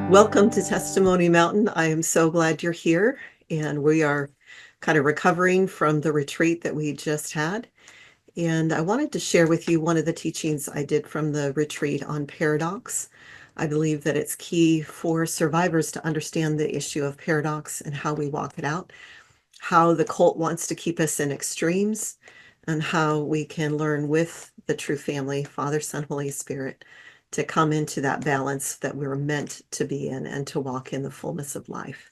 Welcome to Testimony Mountain. I am so glad you're here, and we are kind of recovering from the retreat that we just had. And I wanted to share with you one of the teachings I did from the retreat on paradox. I believe that it's key for survivors to understand the issue of paradox and how we walk it out, how the cult wants to keep us in extremes, and how we can learn with the true family, Father, Son, Holy Spirit, to come into that balance that we're meant to be in and to walk in the fullness of life.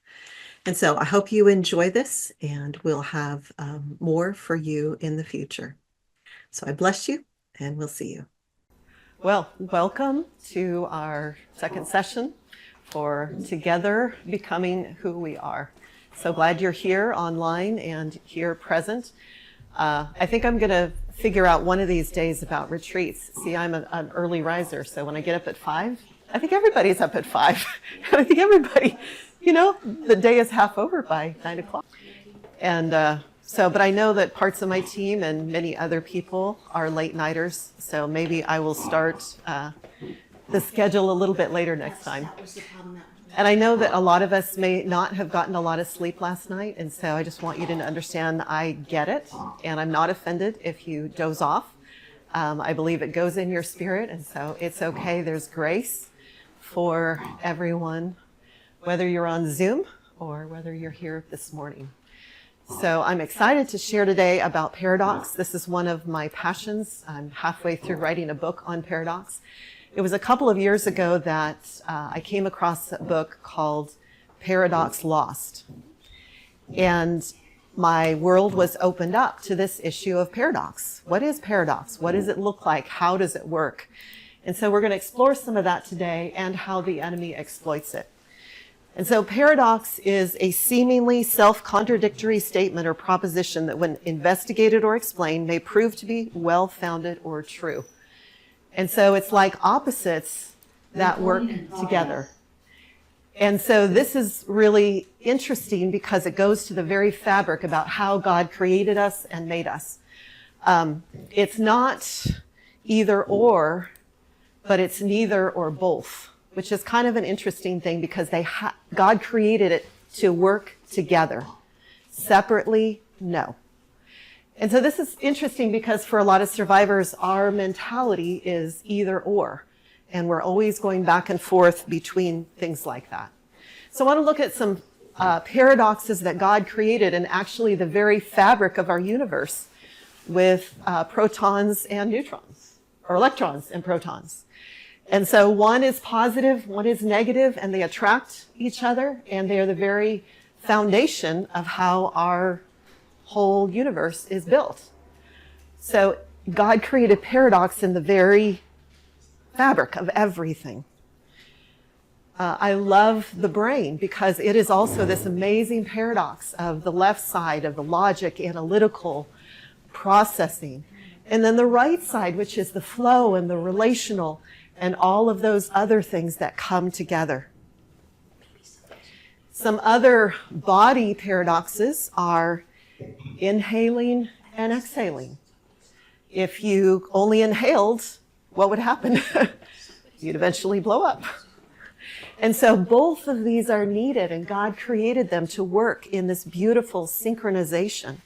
And so I hope you enjoy this, and we'll have more for you in the future. So I bless you, and we'll see you. Well, welcome to our second session for Together Becoming Who We Are. So glad you're here online and here present. I think I'm going to figure out one of these days about retreats. See, I'm an early riser, so when I get up at 5, I think everybody's up at 5. And I think everybody, the day is half over by 9 o'clock. And but I know that parts of my team and many other people are late nighters, so maybe I will start the schedule a little bit later next time. And I know that a lot of us may not have gotten a lot of sleep last night, and so I just want you to understand I get it, and I'm not offended if you doze off. I believe it goes in your spirit, and so it's okay. There's grace for everyone, whether you're on Zoom or whether you're here this morning. So I'm excited to share today about paradox. This is one of my passions. I'm halfway through writing a book on paradox. It was a couple of years ago that I came across a book called Paradox Lost. And my world was opened up to this issue of paradox. What is paradox? What does it look like? How does it work? And so we're going to explore some of that today and how the enemy exploits it. And so paradox is a seemingly self-contradictory statement or proposition that when investigated or explained may prove to be well-founded or true. And so it's like opposites that work together. And so this is really interesting because it goes to the very fabric about how God created us and made us. It's not either or, but it's neither or both, which is kind of an interesting thing because God created it to work together. Separately, no. And so this is interesting because for a lot of survivors, our mentality is either or, and we're always going back and forth between things like that. So I want to look at some paradoxes that God created and actually the very fabric of our universe with protons and neutrons, or electrons and protons. And so one is positive, one is negative, and they attract each other, and they are the very foundation of how our whole universe is built. So God created paradox in the very fabric of everything. I love the brain because it is also this amazing paradox of the left side of the logic, analytical processing, and then the right side, which is the flow and the relational and all of those other things that come together. Some other body paradoxes are inhaling and exhaling. If you only inhaled, what would happen? You'd eventually blow up. And so both of these are needed, and God created them to work in this beautiful synchronization.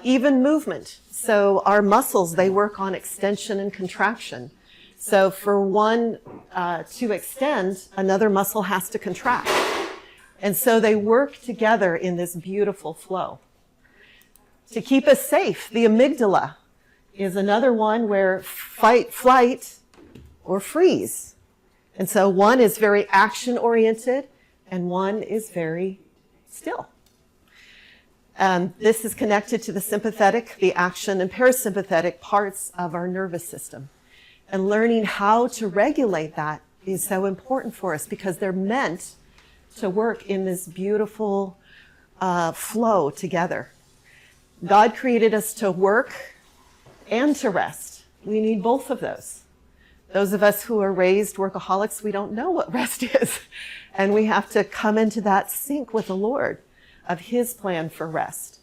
Even movement. So our muscles, they work on extension and contraction. So for one to extend, another muscle has to contract. And so they work together in this beautiful flow. To keep us safe, the amygdala is another one where fight, flight, or freeze. And so one is very action-oriented and one is very still. This is connected to the sympathetic, the action, and parasympathetic parts of our nervous system. And learning how to regulate that is so important for us because they're meant to work in this beautiful flow together. God created us to work and to rest. We need both of those. Those of us who are raised workaholics, we don't know what rest is. And we have to come into that sync with the Lord of His plan for rest.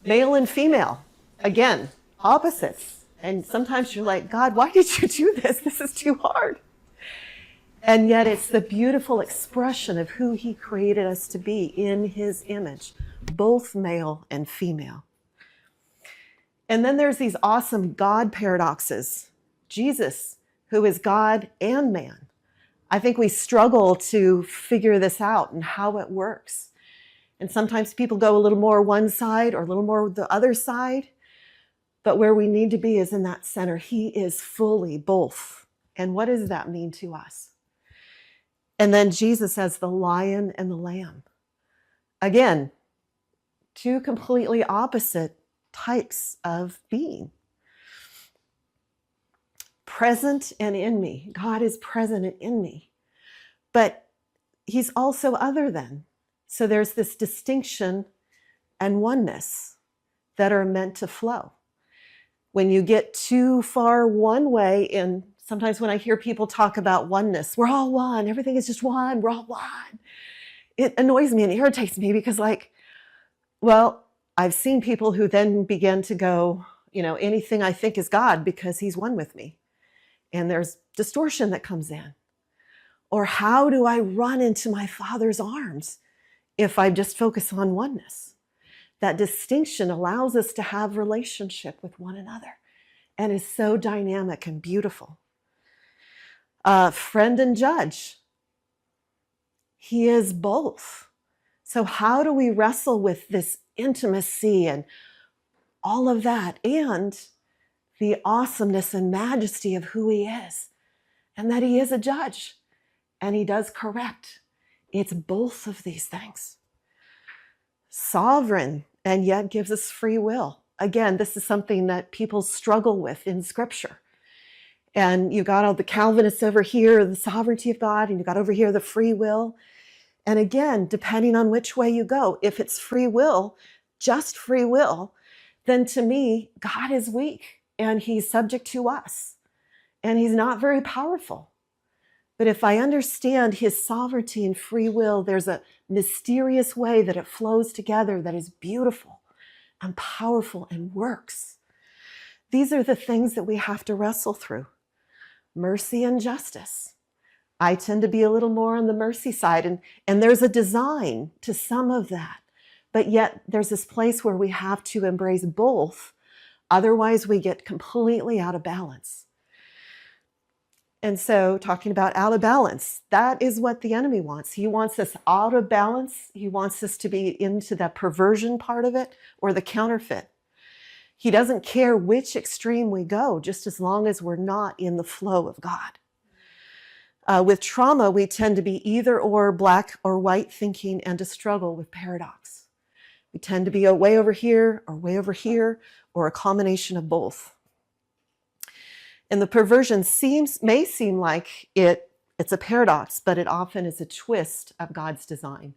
Male and female, again, opposites. And sometimes you're like, God, why did you do this? This is too hard. And yet it's the beautiful expression of who he created us to be in his image, both male and female. And then there's these awesome God paradoxes. Jesus, who is God and man. I think we struggle to figure this out and how it works. And sometimes people go a little more one side or a little more the other side. But where we need to be is in that center. He is fully both. And what does that mean to us? And then Jesus as the lion and the lamb. Again, two completely opposite types of being. Present and in me. God is present and in me. But he's also other than. So there's this distinction and oneness that are meant to flow. When you get too far one way, and sometimes when I hear people talk about oneness, we're all one, everything is just one, we're all one. It annoys me and irritates me because I've seen people who then begin to go, anything I think is God because he's one with me. And there's distortion that comes in. Or how do I run into my Father's arms if I just focus on oneness? That distinction allows us to have relationship with one another and is so dynamic and beautiful. Friend and judge. He is both. So how do we wrestle with this intimacy and all of that and the awesomeness and majesty of who he is and that he is a judge and he does correct? It's both of these things. Sovereign, and yet gives us free will. Again, this is something that people struggle with in Scripture. And you got all the Calvinists over here, the sovereignty of God, and you got over here the free will. And again, depending on which way you go, if it's free will, just free will, then to me, God is weak and he's subject to us. And he's not very powerful. But if I understand his sovereignty and free will, there's a mysterious way that it flows together that is beautiful and powerful and works. These are the things that we have to wrestle through. Mercy and justice. I tend to be a little more on the mercy side, and there's a design to some of that. But yet there's this place where we have to embrace both. Otherwise, we get completely out of balance. And so talking about out of balance, that is what the enemy wants. He wants us out of balance. He wants us to be into that perversion part of it or the counterfeit. He doesn't care which extreme we go, just as long as we're not in the flow of God. With trauma, we tend to be either or black or white thinking and to struggle with paradox. We tend to be way over here or a combination of both. And the perversion may seem like it's a paradox, but it often is a twist of God's design.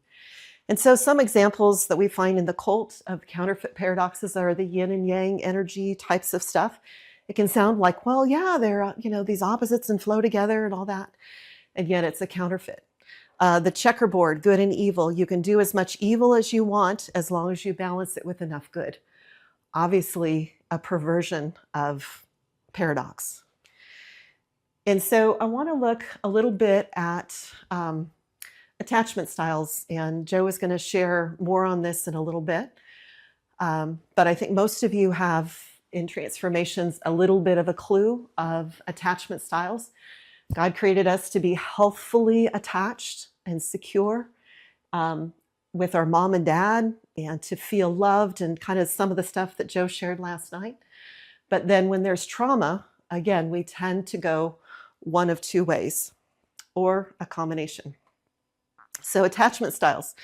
And so some examples that we find in the cult of counterfeit paradoxes are the yin and yang energy types of stuff. It can sound like, well, yeah, they're these opposites and flow together and all that. And yet it's a counterfeit. The checkerboard, good and evil. You can do as much evil as you want as long as you balance it with enough good. Obviously, a perversion of paradox. And so I want to look a little bit at attachment styles, and Joe is going to share more on this in a little bit. But I think most of you have in transformations a little bit of a clue of attachment styles. God created us to be healthfully attached and secure with our mom and dad and to feel loved and kind of some of the stuff that Joe shared last night. But then when there's trauma, again, we tend to go one of two ways or a combination. So attachment styles.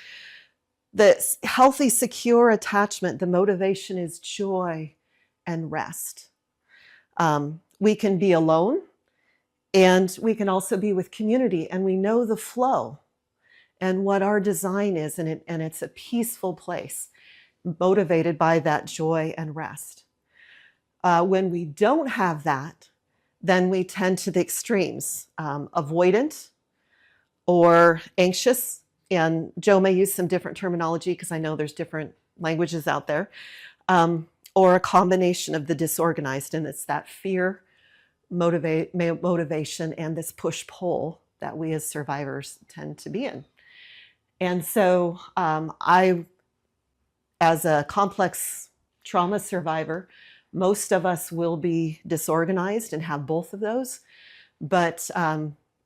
The healthy, secure attachment, the motivation is joy and rest. We can be alone and we can also be with community, and we know the flow and what our design is, and it's a peaceful place motivated by that joy and rest. When we don't have that, then we tend to the extremes, avoidant or anxious. And Joe may use some different terminology because I know there's different languages out there, or a combination of the disorganized. And it's that fear, motivation, and this push-pull that we as survivors tend to be in. And so I, as a complex trauma survivor, most of us will be disorganized and have both of those, but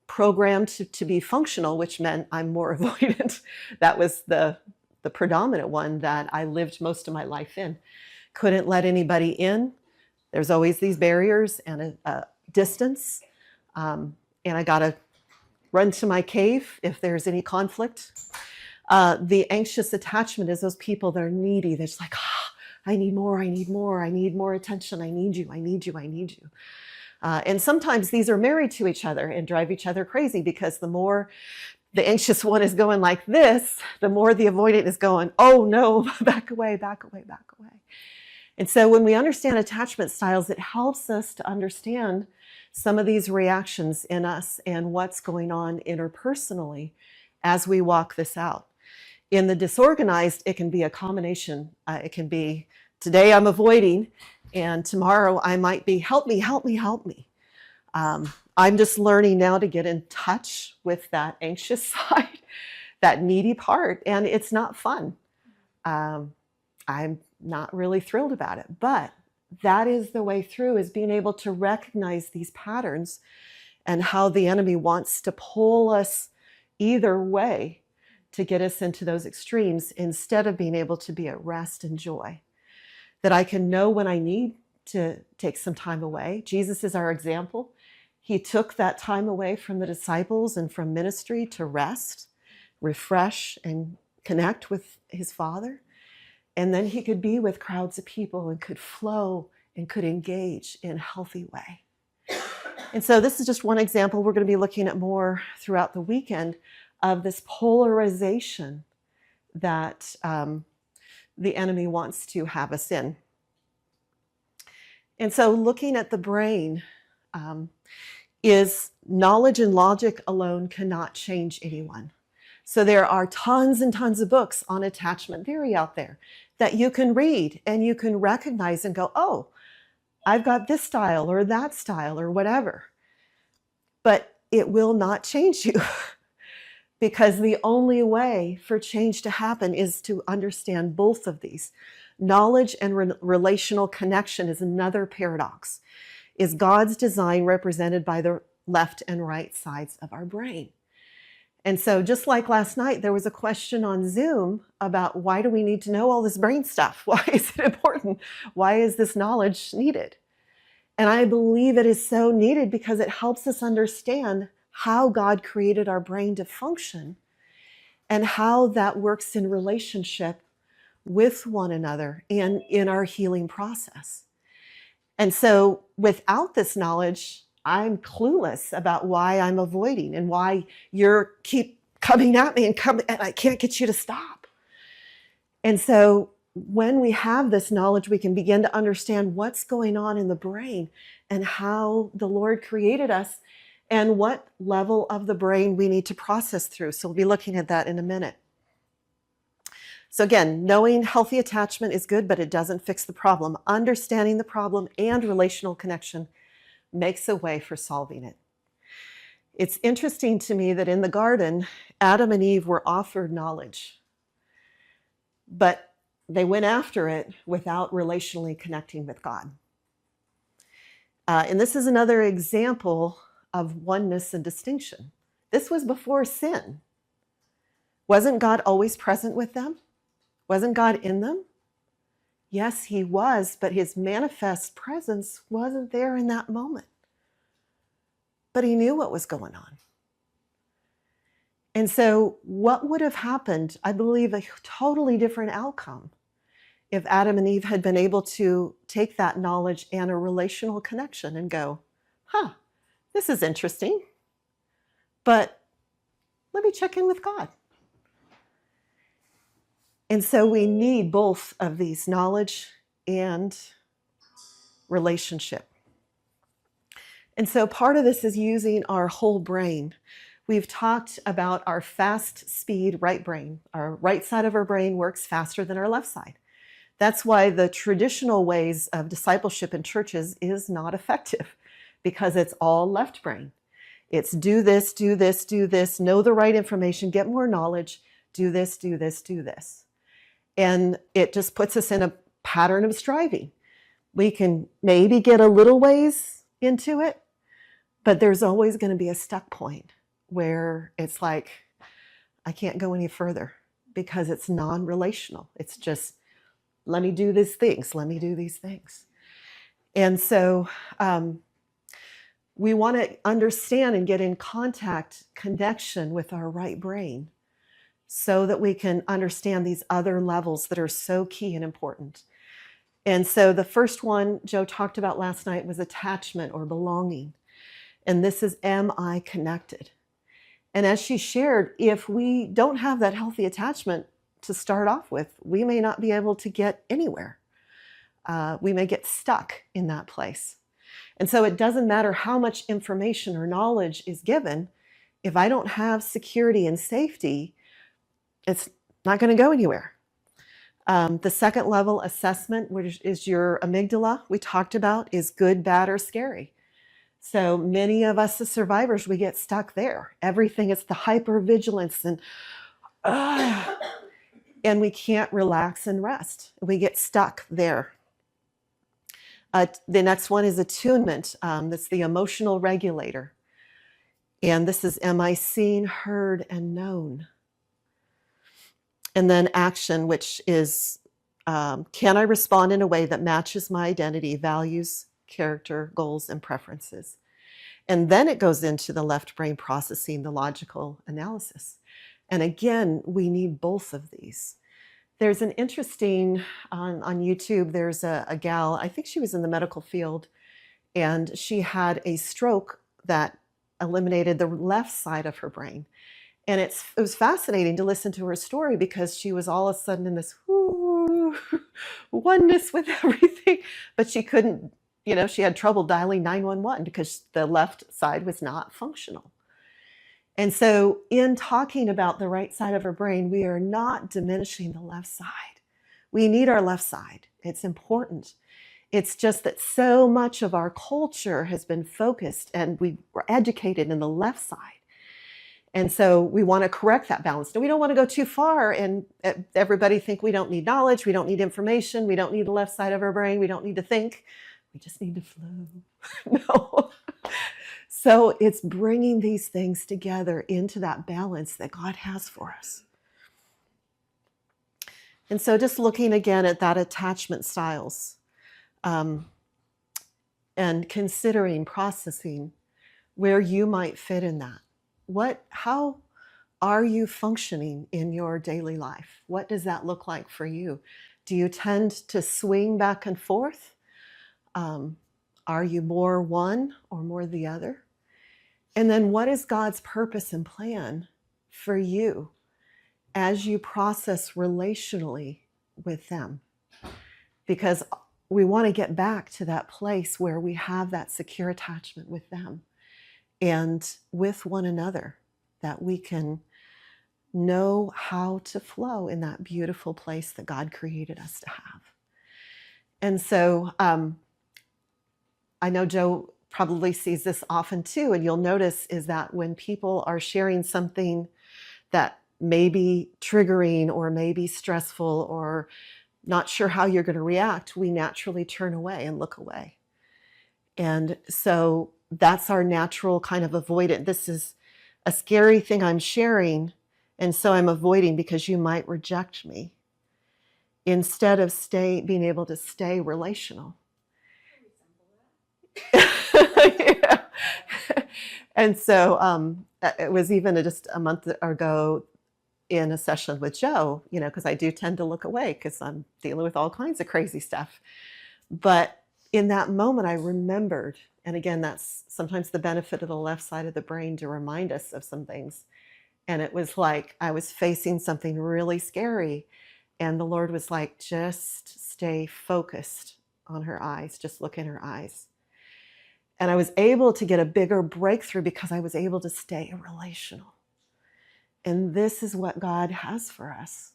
programmed to be functional, which meant I'm more avoidant. That was the predominant one that I lived most of my life in. Couldn't let anybody in. There's always these barriers and a distance. And I got to run to my cave if there's any conflict. The anxious attachment is those people that are needy. They're just like, I need more, I need more, I need more attention, I need you, I need you, I need you. And sometimes these are married to each other and drive each other crazy, because the more the anxious one is going like this, the more the avoidant is going, oh no, back away, back away, back away. And so when we understand attachment styles, it helps us to understand some of these reactions in us and what's going on interpersonally as we walk this out. In the disorganized, it can be a combination. It can be, today I'm avoiding, and tomorrow I might be, help me, help me, help me. I'm just learning now to get in touch with that anxious side, that needy part, and it's not fun. I'm not really thrilled about it, but that is the way through, is being able to recognize these patterns and how the enemy wants to pull us either way to get us into those extremes, instead of being able to be at rest and joy. That I can know when I need to take some time away. Jesus is our example. He took that time away from the disciples and from ministry to rest, refresh, and connect with his Father. And then he could be with crowds of people and could flow and could engage in a healthy way. And so this is just one example. We're going to be looking at more throughout the weekend of this polarization that the enemy wants to have us in. And so looking at the brain is knowledge and logic alone cannot change anyone. So there are tons and tons of books on attachment theory out there that you can read and you can recognize and go, oh, I've got this style or that style or whatever. But it will not change you. Because the only way for change to happen is to understand both of these. Knowledge and relational connection is another paradox, is God's design represented by the left and right sides of our brain. And so just like last night, there was a question on Zoom about, why do we need to know all this brain stuff? Why is it important? Why is this knowledge needed? And I believe it is so needed because it helps us understand how God created our brain to function and how that works in relationship with one another and in our healing process. And so without this knowledge, I'm clueless about why I'm avoiding and why you're keep coming at me and I can't get you to stop. And so when we have this knowledge, we can begin to understand what's going on in the brain and how the Lord created us and what level of the brain we need to process through. So we'll be looking at that in a minute. So again, knowing healthy attachment is good, but it doesn't fix the problem. Understanding the problem and relational connection makes a way for solving it. It's interesting to me that in the garden, Adam and Eve were offered knowledge, but they went after it without relationally connecting with God. And this is another example of oneness and distinction. This was before sin. Wasn't God always present with them? Wasn't God in them? Yes, he was, but his manifest presence wasn't there in that moment. But he knew what was going on. And so what would have happened, I believe, a totally different outcome if Adam and Eve had been able to take that knowledge and a relational connection and go, this is interesting, but let me check in with God. And so we need both of these, knowledge and relationship. And so part of this is using our whole brain. We've talked about our fast speed right brain. Our right side of our brain works faster than our left side. That's why the traditional ways of discipleship in churches is not effective, because it's all left brain. It's do this, do this, do this, know the right information, get more knowledge, do this, do this, do this. And it just puts us in a pattern of striving. We can maybe get a little ways into it, but there's always going to be a stuck point where it's like, I can't go any further because it's non-relational. It's just, let me do these things, let me do these things. And so we want to understand and get in connection with our right brain so that we can understand these other levels that are so key and important. And so the first one Joe talked about last night was attachment or belonging. And this is, am I connected? And as she shared, if we don't have that healthy attachment to start off with, we may not be able to get anywhere. We may get stuck in that place. And so it doesn't matter how much information or knowledge is given. If I don't have security and safety, it's not going to go anywhere. The second level assessment, which is your amygdala, we talked about, is good, bad, or scary. So many of us as survivors, we get stuck there. Everything is the hypervigilance and we can't relax and rest. We get stuck there. The next one is attunement. That's the emotional regulator. And this is, am I seen, heard, and known? And then action, which is, can I respond in a way that matches my identity, values, character, goals, and preferences? And then it goes into the left brain processing, the logical analysis. And again, we need both of these. There's an interesting, on YouTube, there's a gal, I think she was in the medical field, and she had a stroke that eliminated the left side of her brain. And it was fascinating to listen to her story because she was all of a sudden in this oneness with everything, but she couldn't, she had trouble dialing 911 because the left side was not functional. And so in talking about the right side of our brain, we are not diminishing the left side. We need our left side. It's important. It's just that so much of our culture has been focused and we were educated in the left side. And so we want to correct that balance. And we don't want to go too far and everybody think we don't need knowledge, we don't need information, we don't need the left side of our brain, we don't need to think. We just need to flow. No. So it's bringing these things together into that balance that God has for us. And so just looking again at that attachment styles and considering, processing where you might fit in that. How are you functioning in your daily life? What does that look like for you? Do you tend to swing back and forth? Are you more one or more the other? And then what is God's purpose and plan for you as you process relationally with them? Because we want to get back to that place where we have that secure attachment with them and with one another, that we can know how to flow in that beautiful place that God created us to have. And so I know Joe probably sees this often too, and you'll notice is that when people are sharing something that may be triggering or may be stressful or not sure how you're going to react, we naturally turn away and look away. And so that's our natural kind of avoidant. This is a scary thing I'm sharing, and so I'm avoiding because you might reject me, instead of being able to stay relational. Yeah. And so it was even just a month ago in a session with Joe, because I do tend to look away because I'm dealing with all kinds of crazy stuff. But in that moment, I remembered, and again, that's sometimes the benefit of the left side of the brain to remind us of some things. And it was like I was facing something really scary. And the Lord was like, just stay focused on her eyes, just look in her eyes. And I was able to get a bigger breakthrough because I was able to stay relational. And this is what God has for us.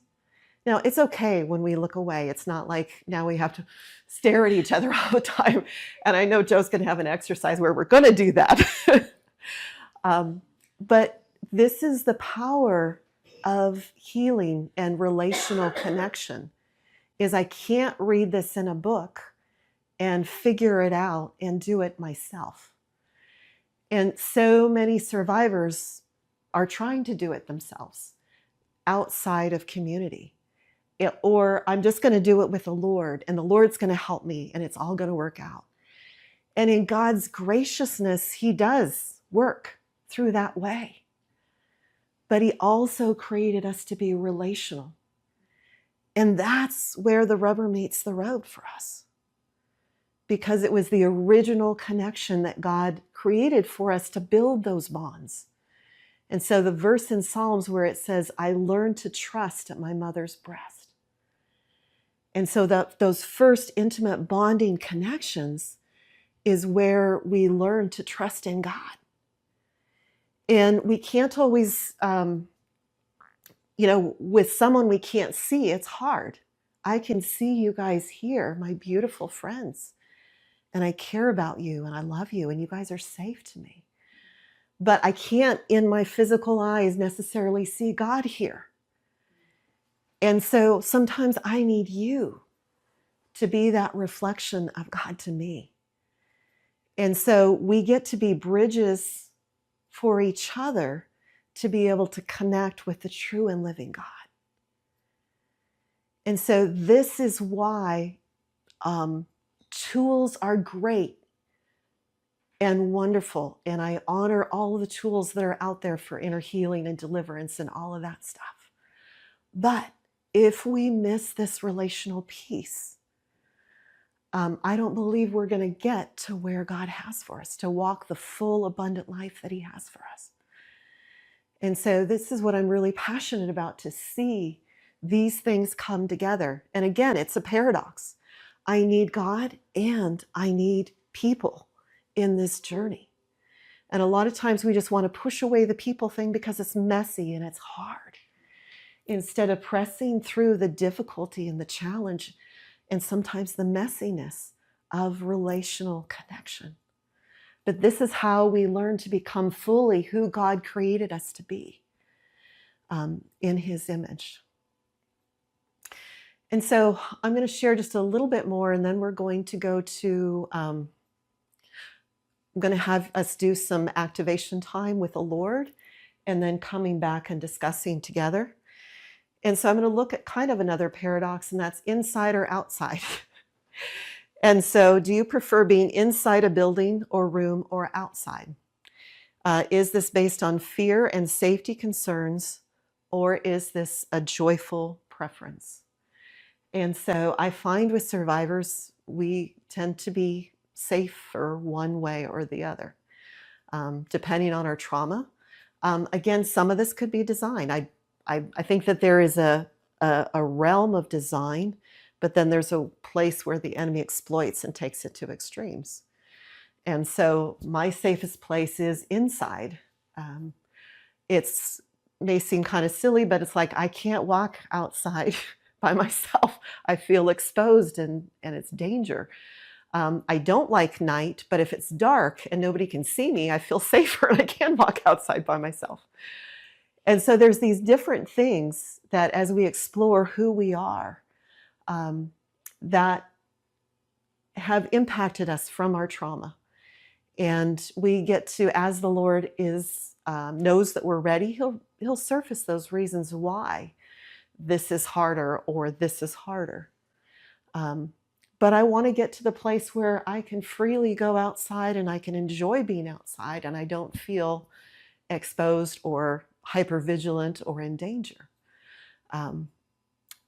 Now, it's okay when we look away. It's not like now we have to stare at each other all the time. And I know Joe's going to have an exercise where we're going to do that. But this is the power of healing and relational connection, is I can't read this in a book and figure it out and do it myself. And so many survivors are trying to do it themselves outside of community. Or I'm just going to do it with the Lord, and the Lord's going to help me, and it's all going to work out. And in God's graciousness, He does work through that way. But He also created us to be relational. And that's where the rubber meets the road for us. Because it was the original connection that God created for us to build those bonds. And so the verse in Psalms where it says, I learned to trust at my mother's breast. And so those first intimate bonding connections is where we learn to trust in God. And we can't always, with someone we can't see, it's hard. I can see you guys here, my beautiful friends, and I care about you and I love you and you guys are safe to me. But I can't in my physical eyes necessarily see God here. And so sometimes I need you to be that reflection of God to me. And so we get to be bridges for each other to be able to connect with the true and living God. And so this is why tools are great and wonderful. And I honor all of the tools that are out there for inner healing and deliverance and all of that stuff. But if we miss this relational piece, I don't believe we're going to get to where God has for us, to walk the full, abundant life that He has for us. And so this is what I'm really passionate about, to see these things come together. And again, it's a paradox. I need God and I need people in this journey. And a lot of times we just want to push away the people thing because it's messy and it's hard, instead of pressing through the difficulty and the challenge and sometimes the messiness of relational connection. But this is how we learn to become fully who God created us to be, in His image. And so I'm going to share just a little bit more, and then we're going to go to, I'm going to have us do some activation time with the Lord, and then coming back and discussing together. And so I'm going to look at kind of another paradox, and that's inside or outside. And so do you prefer being inside a building or room or outside? Is this based on fear and safety concerns, or is this a joyful preference? And so I find with survivors, we tend to be safer one way or the other, depending on our trauma. Again, some of this could be design. I think that there is a realm of design, but then there's a place where the enemy exploits and takes it to extremes. And so my safest place is inside. It's may seem kind of silly, but it's like I can't walk outside by myself. I feel exposed and it's danger. I don't like night, but if it's dark and nobody can see me, I feel safer and I can walk outside by myself. And so there's these different things that as we explore who we are, that have impacted us from our trauma. And we get to, as the Lord knows that we're ready, He'll surface those reasons why this is harder or this is harder. But I want to get to the place where I can freely go outside and I can enjoy being outside and I don't feel exposed or hypervigilant or in danger.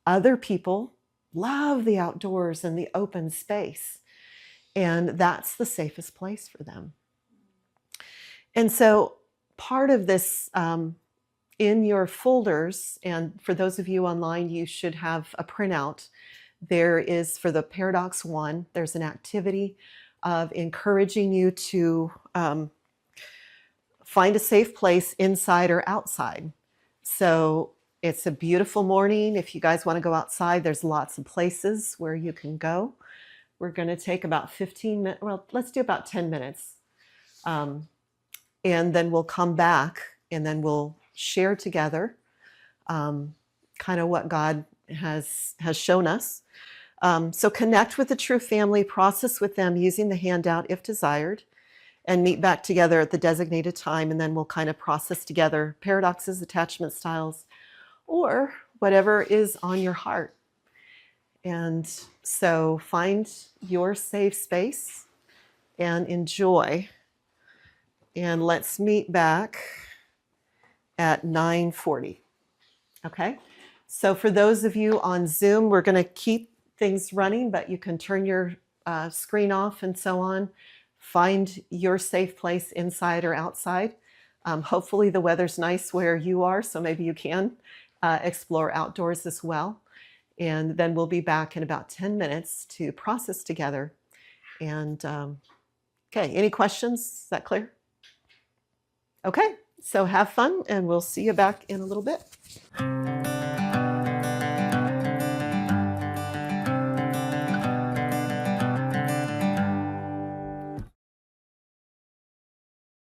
Other people love the outdoors and the open space, and that's the safest place for them. And so part of this, in your folders, and for those of you online, you should have a printout. There is, for the Paradox 1, there's an activity of encouraging you to find a safe place inside or outside. So it's a beautiful morning. If you guys want to go outside, there's lots of places where you can go. We're going to take about 15 minutes. Well, let's do about 10 minutes. and then we'll come back and then we'll share together kind of what God has shown us. So connect with the true family, process with them using the handout if desired, and meet back together at the designated time, and then we'll kind of process together paradoxes, attachment styles, or whatever is on your heart. And so find your safe space and enjoy. And let's meet back at 9:40. Okay? So for those of you on Zoom, we're going to keep things running, but you can turn your screen off and so on. Find your safe place inside or outside. Hopefully the weather's nice where you are, so maybe you can explore outdoors as well. And then we'll be back in about 10 minutes to process together. And okay, any questions? Is that clear? Okay, so have fun, and we'll see you back in a little bit.